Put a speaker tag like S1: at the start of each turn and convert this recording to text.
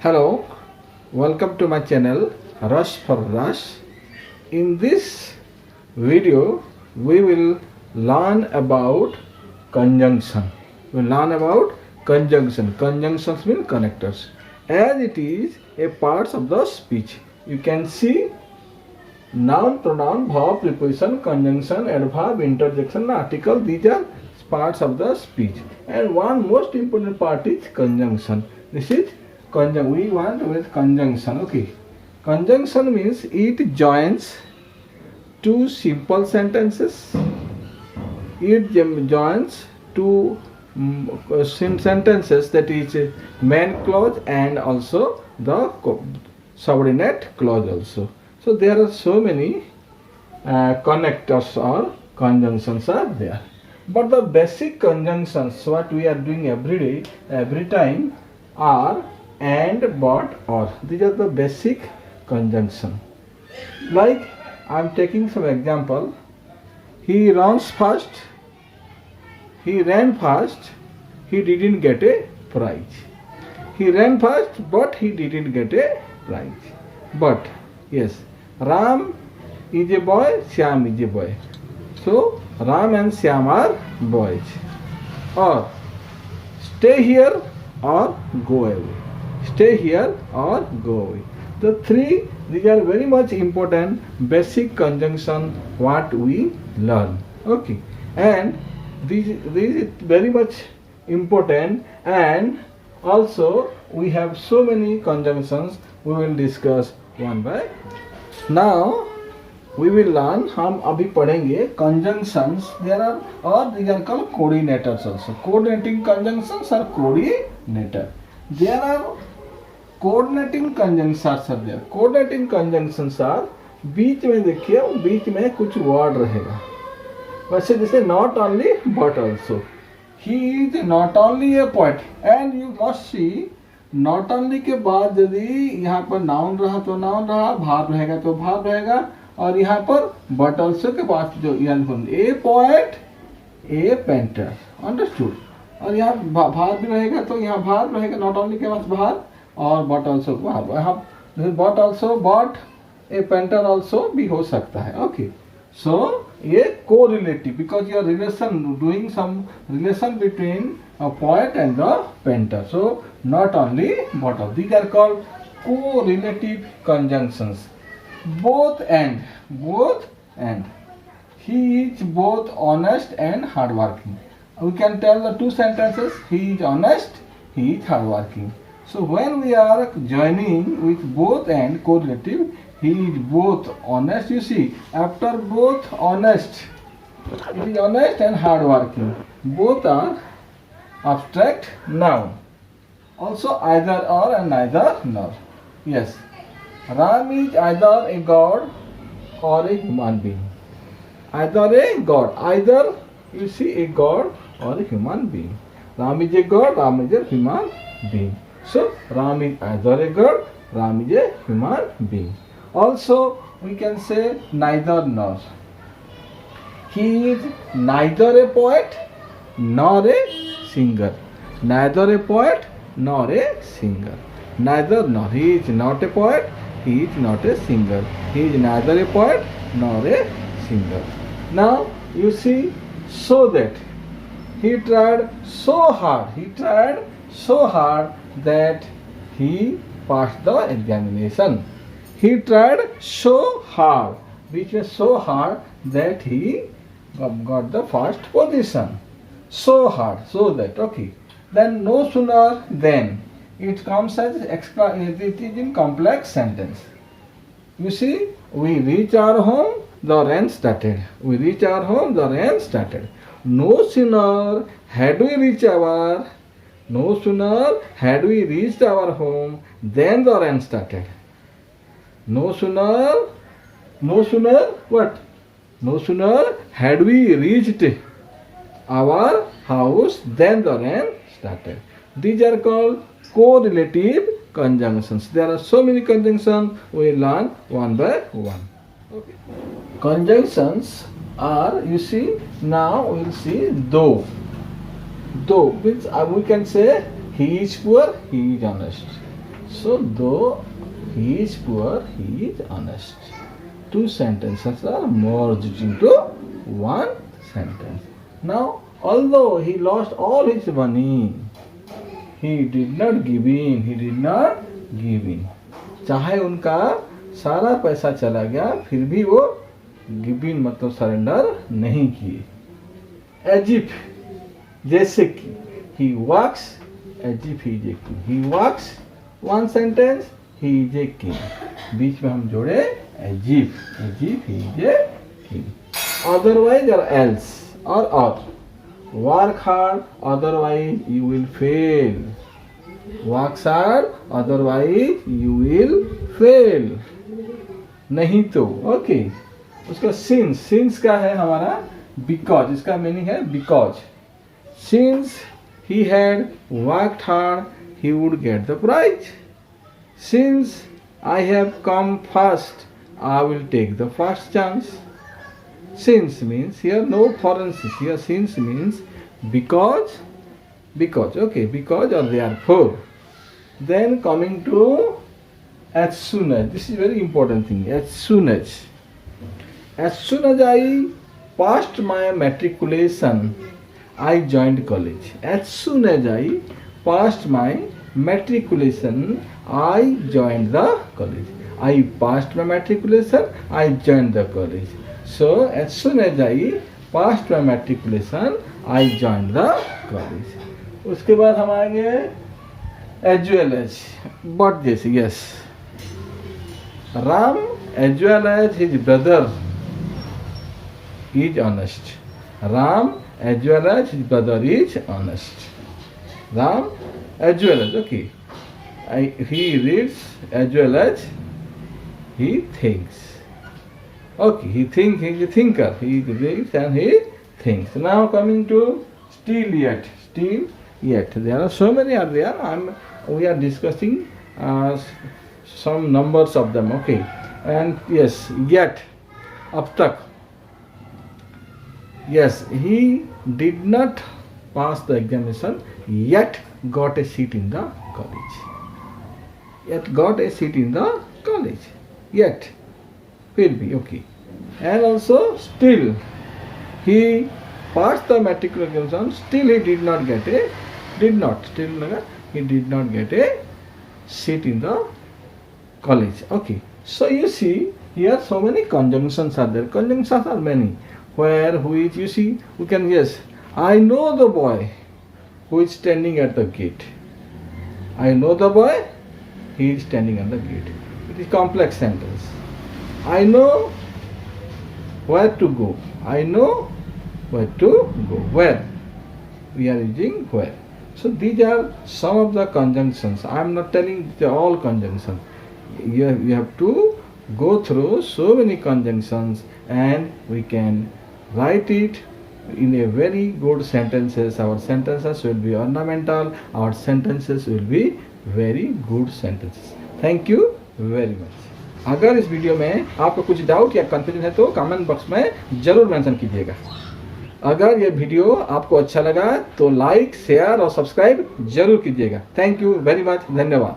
S1: Hello, welcome to my channel Rush for Rush. In this video, we will learn about conjunction. We will learn about conjunction. Conjunctions mean connectors. As it is a part of the speech. You can see noun, pronoun, verb, preposition, conjunction, adverb, interjection, article. These are parts of the speech. And one most important part is conjunction. This is we want with conjunction. Okay, conjunction means it joins two simple sentences. It joins two sentences, that is main clause and also the subordinate clause also. So there are so many connectors or conjunctions are there. But the basic conjunctions what we are doing every day, every time are and, but, or. These are the basic conjunction. Like I am taking some example. He runs fast. He ran fast. He didn't get a prize. He ran fast, but he didn't get a prize. But yes, Ram is a boy. Shyam is a boy. So Ram and Shyam are boys. Or stay here or go away. Stay here or go away. The three, these are very much important basic conjunction what we learn. Okay, and these is very much important, and also we have so many conjunctions we will discuss one by. Now we will learn, हम अभी पढ़ेंगे conjunctions. There are, or these are called coordinators also. Coordinating conjunctions are coordinator. There are coordinating conjunctions are there. Coordinating conjunctions are, बीच में देखिए, बीच में कुछ word रहेगा. वैसे जैसे not only but also. He is not only a poet, and you must see not only के बाद यदि यहाँ पर noun रहा तो noun रहा, verb रहेगा तो verb रहेगा, और यहाँ पर but also के बाद जो a poet, a painter, understood. और यहाँ verb भी रहेगा तो यहाँ verb रहेगा, not only के बाद verb और but also verb. यहाँ but also, but a painter also भी हो सकता है. Okay, so ये correlative, because you are doing some relation between a poet and the painter. So not only but all. These are called correlative conjunctions. Both and. He is both honest and hardworking. We can tell the two sentences. He is honest, he is hardworking. So when we are joining with both and correlative, he is both honest. You see, after both honest, it is honest and hardworking. Both are abstract noun. Also either or and neither nor. Yes, Ram is either a god or a human being. Either a god, either you see a god or a human being. Ram is a god, Ram is a human being. So Ram is either a god, Ram is a human being. Also we can say neither nor. He is neither a poet nor a singer. Neither a poet nor a singer. Neither nor. He is not a poet, he is not a singer. He is neither a poet nor a singer. Now you see, so that he tried so hard. He tried so hard that he passed the examination. He tried so hard, which was so hard that he got the first position. So hard, so that. Okay. Then no sooner than. It comes as it is in complex sentence. You see, we reach our home, the rain started. We reach our home, the rain started. No sooner had we reached our home, then the rain started. No sooner what? No sooner had we reached our house, then the rain started. These are called correlative conjunctions. There are so many conjunctions, we learn one by one. Okay. Conjunctions are, you see, now we will see though. Though means we can say he is poor, he is honest. So though he is poor, he is honest. Two sentences are merged into one sentence. Now, although he lost all his money, he did not give in. He did not give in. चाहे उनका सारा पैसा चला गया, फिर भी वो give in मतलब सरेंडर नहीं किए. As if, जैसे कि, he walks, as if he is a king. He walks, one sentence, he is a king. बीच में हम जोड़े as if he is a king. Otherwise or else or. Work hard, otherwise you will fail. Work hard, otherwise you will fail. नहीं तो, okay. उसका since का है हमारा because. इसका मीनिंग है because. Since he had worked hard, he would get the prize. Since I have come first, I will take the first chance. Since means here no forensic. Here since means because, okay, because or therefore. Then coming to as soon as. This is very important thing. As soon as I passed my matriculation, I joined college. As soon as I passed my matriculation, I joined the college. I passed my matriculation, I joined the college. So as soon as I passed my matriculation, I joined the college. उसके बाद हम आएंगे as well as, but जैसे, yes. Ram as well as his brother is honest. Ram as well as his brother is honest. Ram as well as, okay. He reads as well as he thinks. Okay, he thinks, he is a thinker. He reads and he thinks. Now coming to still yet. Still yet. There are so many are there. We are discussing some numbers of them. Okay. And yes, yet. Ab tak. Yes, he did not pass the examination, yet got a seat in the college. Yet got a seat in the college. Yet. Will be, okay. And also still he passed the matriculation exam, still he did not get a seat in the college. Okay. So you see here so many conjunctions are there. Conjunctions are many. Where, which, you see, we can, yes. I know the boy who is standing at the gate. I know the boy, he is standing at the gate. It is complex sentence. I know where to go. I know where to go. Where? We are using where. So these are some of the conjunctions. I am not telling the all conjunctions. You have to go through so many conjunctions and we can write it in a very good sentences. Our sentences will be ornamental. Our sentences will be very good sentences. Thank you very much. अगर इस video में आपको कुछ doubt या confusion है तो comment box में जरूर मेंशन कीजिएगा. अगर ये वीडियो आपको अच्छा लगा तो लाइक, शेयर और सब्सक्राइब जरूर कीजिएगा. Thank you very much. धन्यवाद.